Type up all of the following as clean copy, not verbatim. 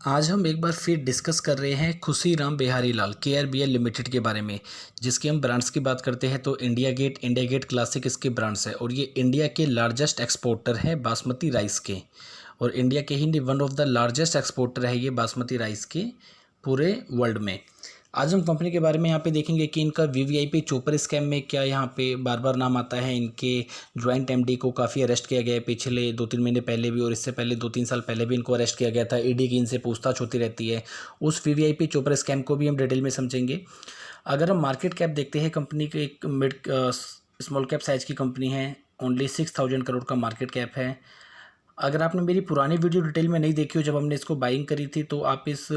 आज हम एक बार फिर डिस्कस कर रहे हैं खुशी राम बिहारी लाल KRBL लिमिटेड के बारे में। जिसके हम ब्रांड्स की बात करते हैं तो इंडिया गेट क्लासिक इसके ब्रांड्स है और ये इंडिया के लार्जेस्ट एक्सपोर्टर है बासमती राइस के। और इंडिया के ही one of the largest exporter है ये बासमती राइस के पूरे वर्ल्ड में। आज हम कंपनी के बारे में यहाँ पे देखेंगे कि इनका VVIP चोपर स्कैम में क्या यहाँ पे बार बार नाम आता है। इनके ज्वाइंट MD को काफ़ी अरेस्ट किया गया है पिछले 2-3 महीने पहले भी, और इससे पहले 2-3 साल पहले भी इनको अरेस्ट किया गया था। ED की इनसे पूछताछ होती रहती है। उस VVIP चोपर स्कैम को भी हम डिटेल में समझेंगे। अगर हम मार्केट कैप देखते हैं कंपनी के, एक मिड स्मॉल कैप साइज़ की कंपनी है, ओनली 6000 करोड़ का मार्केट कैप है। अगर आपने मेरी पुरानी वीडियो डिटेल में नहीं देखी हो जब हमने इसको बाइंग करी थी तो आप इस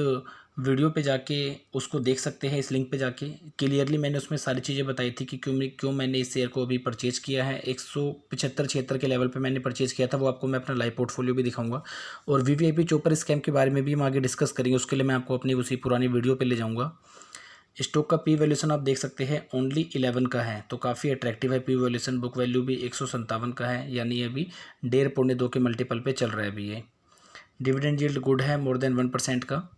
वीडियो पे जाके उसको देख सकते हैं। इस लिंक पे जाके क्लियरली मैंने उसमें सारी चीज़ें बताई थी कि क्यों मैंने इस शेयर को अभी परचेज़ किया है। 175-76 के लेवल पे मैंने परचेज़ किया था, वो आपको मैं अपना लाइव पोर्टफोलियो भी दिखाऊंगा। और VVIP चोपर स्कैम के बारे में भी हम आगे डिस्कस करेंगे। उसके लिए मैं आपको अपनी उसी पुरानी वीडियो पर ले जाऊँगा। स्टॉक का P वैल्यूशन आप देख सकते हैं ओनली 11 का है, तो काफ़ी अट्रैक्टिव है P वैल्यूशन। बुक वैल्यू भी 157 का है, यानी अभी 1.5-2 के मल्टीपल पे चल रहा है अभी ये। डिविडेंड यील्ड गुड है, मोर देन 1% का।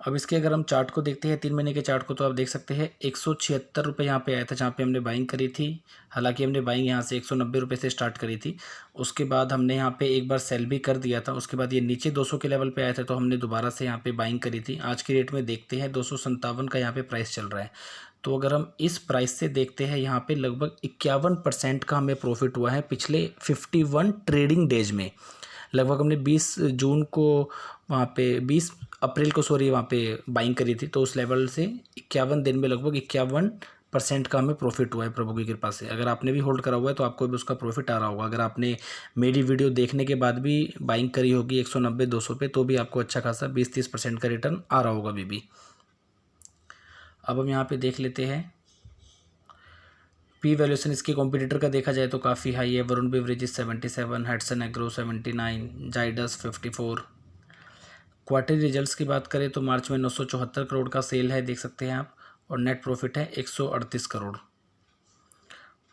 अब इसके अगर हम चार्ट को देखते हैं 3 महीने के चार्ट को, तो आप देख सकते हैं 176 रुपये यहाँ पे आया था जहाँ पे हमने बाइंग करी थी। हालांकि हमने बाइंग यहाँ से 190 रुपये से स्टार्ट करी थी। उसके बाद हमने यहाँ पे एक बार सेल भी कर दिया था। उसके बाद ये नीचे 200 के लेवल पे आया था तो हमने दोबारा से यहाँ पे बाइंग करी थी। आज की डेट में देखते हैं 257 का यहाँ पे प्राइस चल रहा है। तो अगर हम इस प्राइस से देखते हैं यहाँ पे लगभग 51% का हमें प्रॉफिट हुआ है पिछले 51 ट्रेडिंग डेज में। लगभग हमने 20 जून को वहाँ पे 20 अप्रैल को वहाँ पे बाइंग करी थी, तो उस लेवल से 51 दिन में लगभग 51% का हमें प्रॉफिट हुआ है प्रभु की कृपा से। अगर आपने भी होल्ड करा हुआ है तो आपको भी उसका प्रॉफिट आ रहा होगा। अगर आपने मेरी वीडियो देखने के बाद भी बाइंग करी होगी 190-200 पे, तो भी आपको अच्छा खासा 20-30% का रिटर्न आ रहा होगा अभी भी। अब हम यहाँ पे देख लेते हैं P वैल्यूशन। इसके कॉम्पिटिटर का देखा जाए तो काफ़ी हाई है। Varun beverages 77, Hatsun agro 79, Zydus 54। Quarterly results की बात करें तो मार्च में 974 करोड़ का सेल है, देख सकते हैं आप, और नेट प्रॉफिट है 138 करोड़।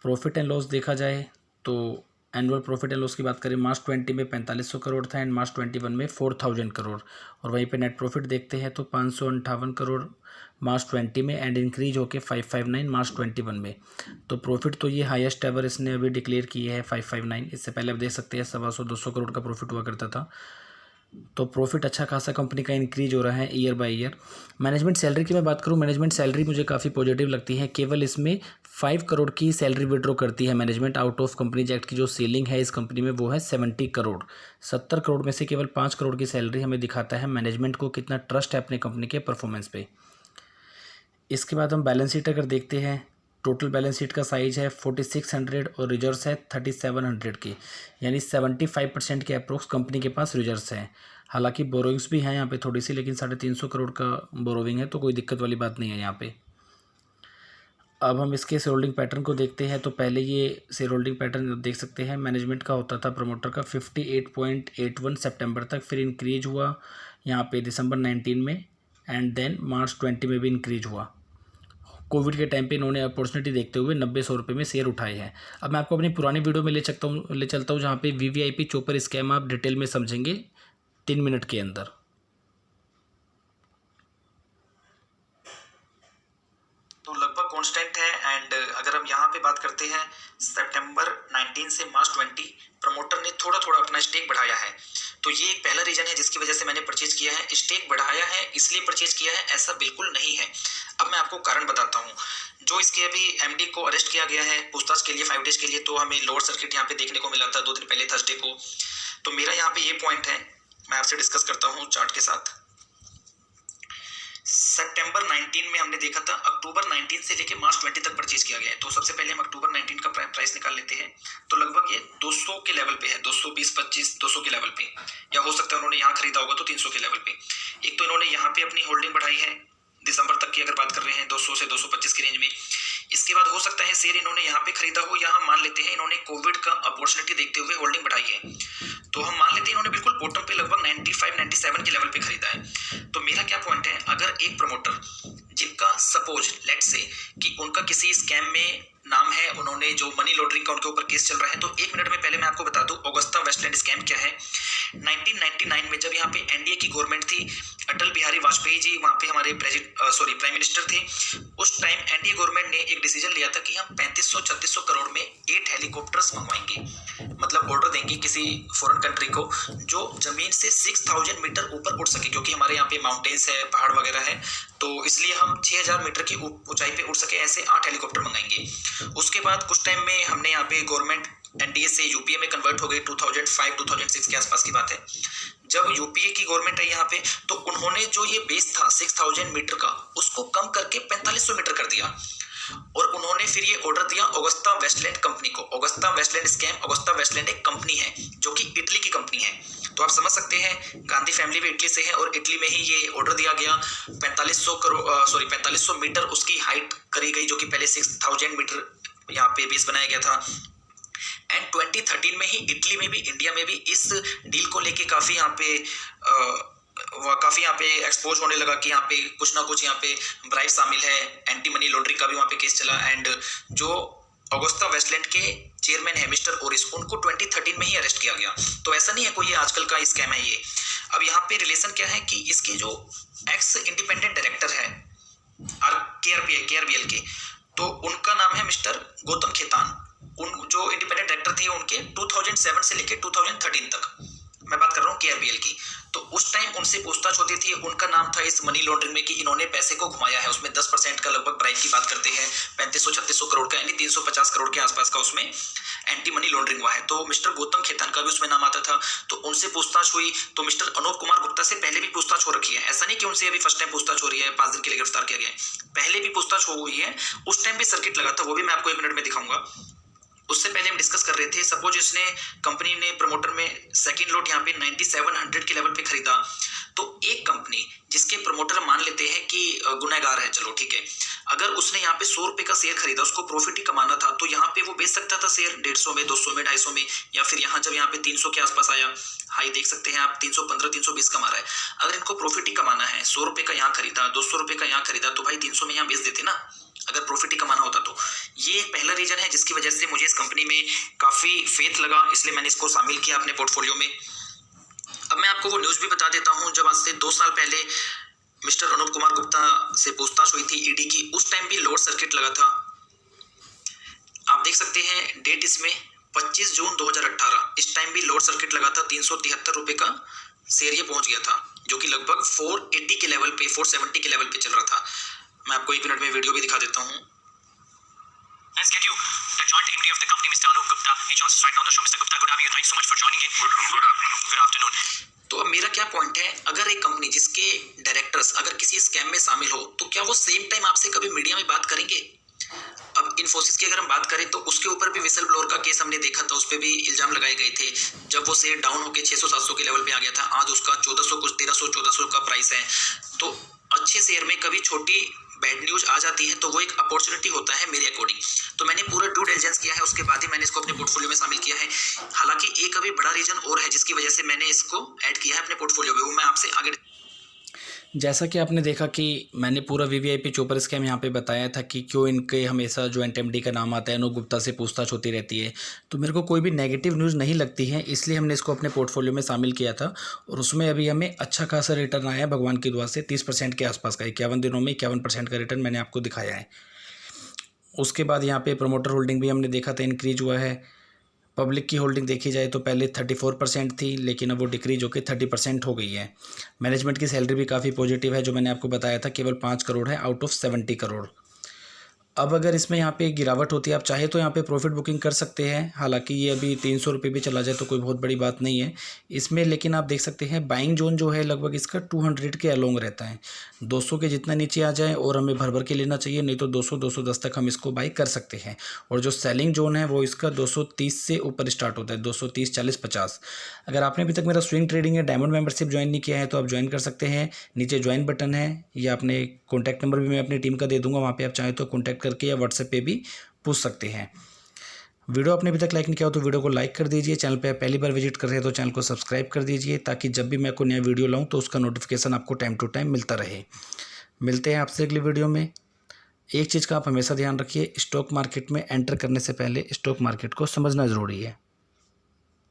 प्रॉफिट एंड लॉस देखा जाए तो एनुअल प्रॉफिट एंड लॉस की बात करें मार्च 20 में 4500 करोड़ था एंड मार्च 21 में 4000 करोड़। और वहीं पे नेट प्रॉफिट देखते हैं तो 558 करोड़ मार्च 20 में एंड इंक्रीज होके 559 मार्च 21 में। तो प्रॉफिट तो ये हाईएस्ट एवर इसने अभी डिक्लेयर की है 559। इससे पहले आप देख सकते हैं 125-200 करोड़ का प्रॉफिट हुआ करता था। तो प्रॉफिट अच्छा खासा कंपनी का इंक्रीज हो रहा है year by year. Management salary की मैं बात करूं, मैनेजमेंट सैलरी मुझे काफ़ी पॉजिटिव लगती है। केवल इसमें 5 करोड़ की सैलरी विड्रॉ करती है management. Out of companies act की जो सीलिंग है इस कंपनी में वो है 70 करोड़। 70 करोड़ में से केवल 5 करोड़ की सैलरी हमें दिखाता है मैनेजमेंट को कितना ट्रस्ट है अपने कंपनी के परफॉर्मेंस पे। इसके बाद हम बैलेंस शीट अगर देखते हैं, टोटल बैलेंस शीट का साइज है 4600 और रिजर्व्स है 3700 की, यानी 75% के अप्रोक्स कंपनी के पास रिजर्व्स हैं। हालांकि बोरोइंग्स भी हैं यहाँ पे थोड़ी सी, लेकिन 350 करोड़ का बोरोइंग है तो कोई दिक्कत वाली बात नहीं है यहाँ पे। अब हम इसके शेयर होल्डिंग पैटर्न को देखते हैं तो पहले ये शेयर होल्डिंग पैटर्न देख सकते हैं मैनेजमेंट का होता था प्रमोटर का 58.81 सितंबर तक, फिर इंक्रीज हुआ यहाँ पे दिसंबर 19 में एंड देन मार्च 20 में भी इंक्रीज हुआ। कोविड के टाइम पे इन्होंने अपॉर्चुनिटी देखते हुए 90-100 रुपये में शेयर उठाए हैं। अब मैं आपको अपनी पुरानी वीडियो में ले चलता हूँ जहाँ पे VVIP चोपर स्कैम आप डिटेल में समझेंगे 3 मिनट के अंदर। तो लगभग कांस्टेंट है। एंड अगर हम यहाँ पे बात करते हैं सितंबर 19 से मार्च 20 प्रमोटर ने थोड़ा थोड़ा अपना स्टेक बढ़ाया है, तो ये एक पहला रीजन है जिसकी वजह से मैंने परचेज किया है। स्टेक बढ़ाया है इसलिए परचेज किया है ऐसा बिल्कुल नहीं है। अब मैं आपको कारण बताता हूँ। जो इसके अभी MD को अरेस्ट किया गया है पूछताछ के लिए 5 डेज के लिए, तो हमें लोअर सर्किट यहाँ पे देखने को मिला था 2 दिन पहले थर्सडे को। तो मेरा यहाँ पे ये पॉइंट है, मैं आपसे डिस्कस करता हूँ चार्ट के साथ। सितंबर 19 में हमने देखा था, अक्टूबर 19 से लेके मार्च 20 तक परचेज किया गया है। तो सबसे पहले हम अक्टूबर 19 का प्राइस निकाल लेते हैं। तो लगभग ये 200 के लेवल पे है, 220-25-200 के लेवल पे, या हो सकता है उन्होंने यहाँ खरीदा होगा तो 300 के लेवल पे। एक तो इन्होंने यहाँ पे अपनी होल्डिंग बढ़ाई है दिसंबर तक की अगर बात कर रहे हैं 200 से 225 की रेंज में। इसके बाद हो सकता है शेयर इन्होंने यहाँ पे खरीदा हो, या हम मान लेते हैं इन्होंने कोविड का अपॉर्चुनिटी देखते हुए होल्डिंग बढ़ाई है, तो हम मान लेते हैं इन्होंने बिल्कुल बॉटम पे लगभग 95-97 के लेवल पे खरीदा है। तो मेरा क्या पॉइंट है, अगर एक प्रमोटर जिनका सपोज लेट से कि उनका किसी स्कैम में नाम है, उन्होंने जो मनी लॉन्ड्रिंग का उनके ऊपर केस चल रहा है, तो 1 मिनट में पहले मैं आपको बता दूं ऑगस्टा वेस्टलैंड स्कैम क्या है। 1999 में जब यहाँ पे एनडीए की गवर्नमेंट थी, अटल बिहारी वाजपेयी जी वहाँ पे हमारे प्राइम मिनिस्टर थे, उस टाइम एनडीए गवर्नमेंट ने एक डिसीजन लिया था कि हम 3500-3600 करोड़ में 8 हेलीकॉप्टर्स मंगवाएंगे, मतलब ऑर्डर देंगे किसी फॉरेन कंट्री को जो जमीन से 6000 मीटर ऊपर उड़ सके, क्योंकि हमारे यहाँ पे माउंटेन्स है, पहाड़ वगैरह है, तो इसलिए हम 6000 मीटर की ऊंचाई पे उड़ सके, ऐसे 8 हेलीकॉप्टर मंगाएंगे। उसके बाद कुछ टाइम में हमने यहाँ पे गवर्नमेंट एनडीए से यूपीए में कन्वर्ट हो गई, 2005-2006 के आसपास की बात है। जब यूपीए की गवर्नमेंट है यहाँ पे, तो उन्होंने जो ये बेस था 6000 मीटर का, उसको कम करके 4500 मीटर कर दिया, और उन्होंने फिर ये ऑर्डर दिया ऑगस्टा वेस्टलैंड कंपनी को। Augusta Westland scam, Augusta Westland एक कंपनी है जो कि इटली की कंपनी है, तो आप समझ सकते हैं गांधी फैमिली भी इटली से है, और इटली में ही ये ऑर्डर दिया गया। 4500 मीटर उसकी हाइट करी गई, जो कि पहले 6000 मीटर यहाँ पे बेस बनाया गया था। एंड 2013 में ही इटली में भी, इंडिया में भी इस डील को लेके काफ़ी यहाँ पे एक्सपोज होने लगा कि यहाँ पे कुछ ना कुछ यहाँ पे ब्राइब शामिल है, एंटी मनी लॉन्ड्रिंग का भी वहाँ पे केस चला। एंड जो ऑगस्टा वेस्टलैंड के चेयरमैन है मिस्टर ओरिस, उनको 2013 में ही अरेस्ट किया गया। तो ऐसा नहीं है कोई ये आजकल का स्कैम है ये। अब यहाँ पे रिलेशन क्या है कि इसके जो एक्स इंडिपेंडेंट डायरेक्टर है केआरबीएल के, तो उनका नाम है मिस्टर गौतम खेतान। उन जो इंडिपेंडेंट डायरेक्टर थे उनके 2007 से लेकर 2013 तक, मैं बात कर रहा हूँ केआरबीएल की, तो उस टाइम उनसे पूछताछ होती थी। उनका नाम था इस मनी लॉन्ड्रिंग में कि इन्होंने पैसे को घुमाया है, उसमें 10% का लगभग ब्राइब की बात करते हैं, 3500-3600 करोड़ का, यानी 350 करोड़ के आसपास का उसमें एंटी मनी लॉन्ड्रिंग हुआ है। तो मिस्टर गौतम खेतान का भी उसमें नाम आता था, तो उनसे पूछताछ हुई। तो मिस्टर अनूप कुमार गुप्ता से पहले भी पूछताछ हो रखी है, ऐसा नहीं कि उनसे अभी फर्स्ट टाइम पूछताछ हो रही है, 5 दिन के लिए गिरफ्तार किया गया है, पहले भी पूछताछ हो हुई है। उस टाइम भी सर्किट लगा था, वो भी मैं आपको 1 मिनट में दिखाऊंगा। उससे पहले हम डिस्कस कर रहे थे, सपोज इसने कंपनी ने प्रमोटर में सेकंड लॉट यहाँ पे 9700 के लेवल पे खरीदा, तो एक कंपनी जिसके प्रमोटर मान लेते हैं कि गुनहगार है, चलो ठीक है, अगर उसने यहाँ पे 100 रुपए का शेयर खरीदा, उसको प्रॉफिट ही कमाना था, तो यहाँ पे वो बेच सकता था शेयर 150 में, 200 में, 250 में, या फिर यहाँ जब यहाँ पे 300 के आसपास आया, हाई देख सकते हैं आप, 315-320 कमा रहा है। अगर इनको प्रॉफिट ही कमाना है, 100 रुपए का यहाँ खरीदा, 200 रुपए का यहाँ खरीदा, तो भाई 300 में यहाँ बेच देते ना, अगर प्रॉफिट ही कमाना होता तो। ये पहला रीजन है जिसकी वजह से मुझे इस कंपनी में काफ़ी फेथ लगा, इसलिए मैंने इसको शामिल किया अपने पोर्टफोलियो में। अब मैं आपको वो न्यूज़ भी बता देता हूँ, जब आज से 2 साल पहले मिस्टर अनूप कुमार गुप्ता से पूछताछ हुई थी ईडी की, उस टाइम भी लोड सर्किट लगा था। आप देख सकते हैं डेट इसमें 25 जून 2018, इस टाइम भी लोड सर्किट लगा था, 373 रुपये का शेयर ये पहुँच गया था, जो कि लगभग 480 के लेवल पे, 470 के लेवल पे चल रहा था। मैं आपको 1 मिनट में वीडियो भी दिखा देता हूँ। Let's get you the joint MD of the company, Mr. Anup Gupta. He joins us right now on the show. Mr. Gupta, good having you. Thanks so much for joining in. Good afternoon. तो अब मेरा क्या point है, अगर एक company जिसके directors अगर किसी स्कैम में शामिल हो, तो क्या वो सेम टाइम आपसे कभी मीडिया में बात करेंगे? अब इन्फोसिस की अगर हम बात करें, तो उसके ऊपर भी विसल ब्लोअर का केस हमने देखा था, उस पर भी इल्जाम लगाए गए थे। जब वो शेयर डाउन होकर 600-700 के लेवल पे आ गया था, आज उसका 1400 कुछ 1300-1400 का प्राइस है। तो अच्छे शेयर में कभी छोटी बैड न्यूज आ जाती है, तो वो एक अपॉर्चुनिटी होता है मेरे अकॉर्डिंग। तो मैंने पूरा ड्यू डिलिजेंस किया है, उसके बाद ही मैंने इसको अपने पोर्टफोलियो में शामिल किया है। हालांकि एक अभी बड़ा रीजन और है जिसकी वजह से मैंने इसको ऐड किया है अपने पोर्टफोलियो में, वो मैं आपसे आगे। जैसा कि आपने देखा कि मैंने पूरा वीवीआईपी चोपर स्कैम यहाँ पे बताया था कि क्यों इनके हमेशा जॉइंट एमडी का नाम आता है, अनूप गुप्ता से पूछताछ होती रहती है। तो मेरे को कोई भी नेगेटिव न्यूज़ नहीं लगती है, इसलिए हमने इसको अपने पोर्टफोलियो में शामिल किया था, और उसमें अभी हमें अच्छा खासा रिटर्न आया है भगवान की दुआ से, 30% के आसपास का, 51 दिनों में 51% का रिटर्न मैंने आपको दिखाया है। उसके बाद यहाँ पर प्रमोटर होल्डिंग भी हमने देखा था इंक्रीज हुआ है। पब्लिक की होल्डिंग देखी जाए तो पहले 34% थी, लेकिन अब वो डिक्रीज होकर 30% हो गई है। मैनेजमेंट की सैलरी भी काफ़ी पॉजिटिव है, जो मैंने आपको बताया था, केवल 5 करोड़ है आउट ऑफ 70 करोड़। अब अगर इसमें यहाँ पे गिरावट होती है, आप चाहे तो यहाँ पे प्रॉफिट बुकिंग कर सकते हैं, हालांकि ये अभी 300 रुपये भी चला जाए तो कोई बहुत बड़ी बात नहीं है इसमें। लेकिन आप देख सकते हैं बाइंग जोन जो है लगभग इसका 200 के अलोंग रहता है, 200 के जितना नीचे आ जाए और हमें भर भर के लेना चाहिए, नहीं तो 200-210 तक हम इसको बाई कर सकते हैं। और जो सेलिंग जोन है वो इसका 230 से ऊपर स्टार्ट होता है, 230, 40, 50। अगर आपने अभी तक मेरा स्विंग ट्रेडिंग या डायमंड मेंबरशिप ज्वाइन नहीं किया है तो आप ज्वाइन कर सकते हैं, नीचे ज्वाइन बटन है, या अपने कॉन्टैक्ट नंबर भी मैं अपनी टीम का दे दूंगा, वहाँ पर आप चाहें तो कॉन्टैक्ट करके या व्हाट्सएप पे भी पूछ सकते हैं। वीडियो आपने अभी तक लाइक नहीं किया हो तो वीडियो को लाइक कर दीजिए, चैनल पे पहली बार विजिट कर रहे हैं तो चैनल को सब्सक्राइब कर दीजिए, ताकि जब भी मैं कोई नया वीडियो लाऊं तो उसका नोटिफिकेशन आपको टाइम टू टाइम मिलता रहे। मिलते हैं आपसे अगली वीडियो में। एक चीज़ का आप हमेशा ध्यान रखिए, स्टॉक मार्केट में एंटर करने से पहले स्टॉक मार्केट को समझना ज़रूरी है।